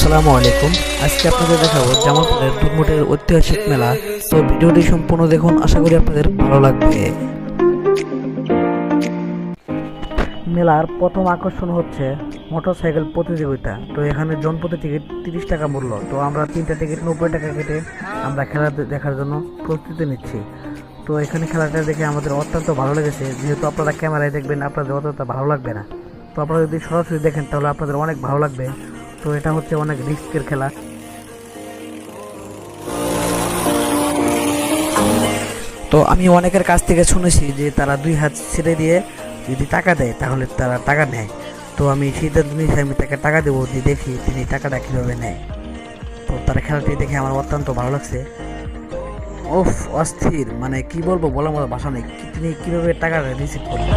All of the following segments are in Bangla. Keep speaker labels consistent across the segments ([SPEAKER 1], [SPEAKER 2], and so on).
[SPEAKER 1] আসসালামু আলাইকুম। আজকে আপনাদের দেখাবো জামালপুরের ডুগমুটের ঐতিহাসিক মেলা। তো ভিডিওটি সম্পূর্ণ দেখুন, আশা করি আপনাদের ভালো লাগবে। মেলার প্রথম আকর্ষণ হচ্ছে মোটরসাইকেল প্রতিযোগিতা। তো এখানে জনপ্রতি টিকিট 30 টাকা মূল্য। তো আমরা 3টা টিকিট 90 টাকা কেটে আমরা খেলা দেখার জন্য প্রস্তুতি নিচ্ছি। তো এখানে খেলাটা দেখে আমাদের অত্যন্ত ভালো লেগেছে। যেহেতু আপনারা ক্যামেরায় দেখবেন, আপনাদের অতটা ভালো লাগবে না। তো আপনারা যদি সরাসরি দেখেন তাহলে আপনাদের অনেক ভালো লাগবে। তো এটা হচ্ছে অনেক রিস্কের খেলা। তো আমি অনেকের কাছ থেকে শুনেছি যে তারা 2 হাত ছেড়ে দিয়ে যদি টাকা দেয় তাহলে তারা টাকা নেয়। তো আমি সিদ্ধান্ত নিয়েছি আমি তাকে টাকা দেবো, দিয়ে দেখি তিনি টাকাটা কীভাবে নেয়। তো তার খেলাটি দেখে আমার অত্যন্ত ভালো লাগছে। ওফ, অস্থির, মানে কি বলবো, বলার মতো ভাষা নেই। তিনি কীভাবে টাকাটা রিসিভ করবেন।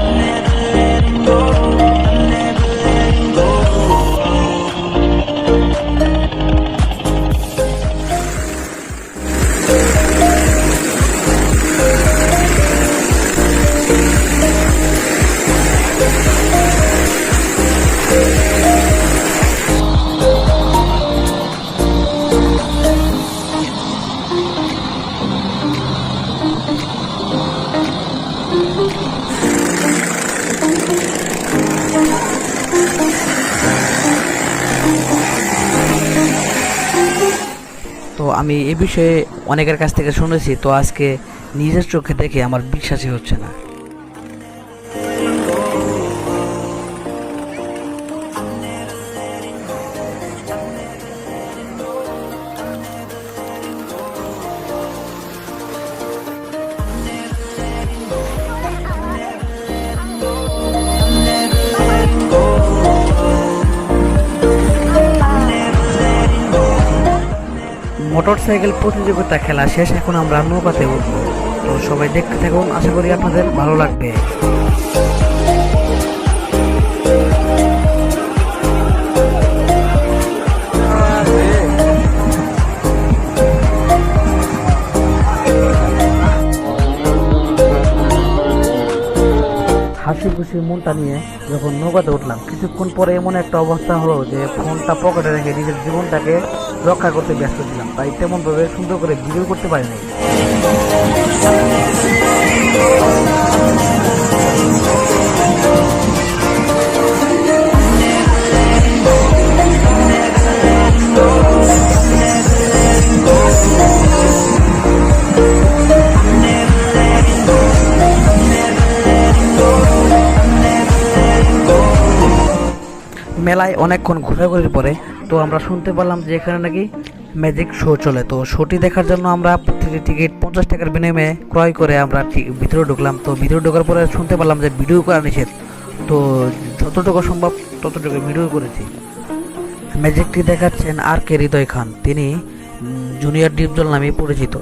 [SPEAKER 1] তো আমি এ বিষয়ে অনেকের কাছ থেকে শুনেছি। তো আজকে নিজের চোখে দেখে আমার বিশ্বাসই হচ্ছে না। মোটরসাইকেল প্রতিযোগিতা খেলা শেষ, এখন আমরা নৌকাতে উঠবো। তো সবাই দেখতে থাকুন, আশা করি আপনাদের ভালো লাগবে। হাসি খুশি মনটা নিয়ে যখন নৌকাতে উঠলাম, কিছুক্ষণ পরে এমন একটা অবস্থা হলো যে ফোনটা পকেটে রেখে নিজের জীবনটাকে রক্ষা করতে ব্যস্ত ছিলাম। তাই তেমনভাবে সুন্দর করে ভিডিও করতে পারিনি। মেলায় অনেকক্ষণ ঘোরাঘুরির পরে তো আমরা শুনতে পারলাম যে এখানে নাকি ম্যাজিক শো চলে। তো শোটি দেখার জন্য আমরা প্রতিটি টিকিট 50 টাকার বিনিময়ে ক্রয় করে আমরা ভিতরে ঢুকলাম। তো ভিতরে ঢোকার পরে শুনতে পারলাম যে ভিডিও করা নিষেধ। তো যতটুকু সম্ভব ততটুকু ভিডিও করেছি। ম্যাজিকটি দেখাচ্ছেন আর কে হৃদয় খান, তিনি জুনিয়র ডিপজল নামে পরিচিত।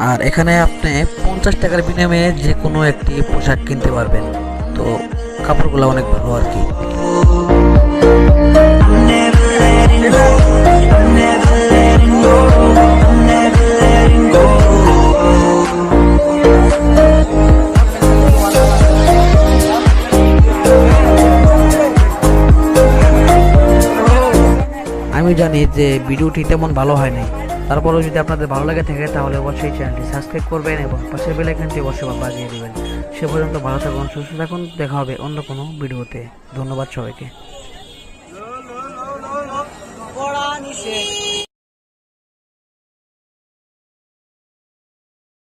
[SPEAKER 1] আর এখানে আপনি 50 টাকার বিনিময়ে যে কোনো একটি পোশাক কিনতে পারবেন। তো কাপড়গুলো অনেক ভালো আর কি। আমি জানি যে ভিডিওটি তেমন ভালো হয়নি, তারপরেও যদি আপনাদের ভালো লাগে থাকে তাহলে অবশ্যই চ্যানেলটি সাবস্ক্রাইব করবেন এবং পাশের বেল আইকনটি অবশ্যই বাজিয়ে দিবেন। সে পর্যন্ত ভালো থাকুন, সুস্থ থাকুন, দেখা হবে অন্য কোনো ভিডিওতে। ধন্যবাদ সবাইকে।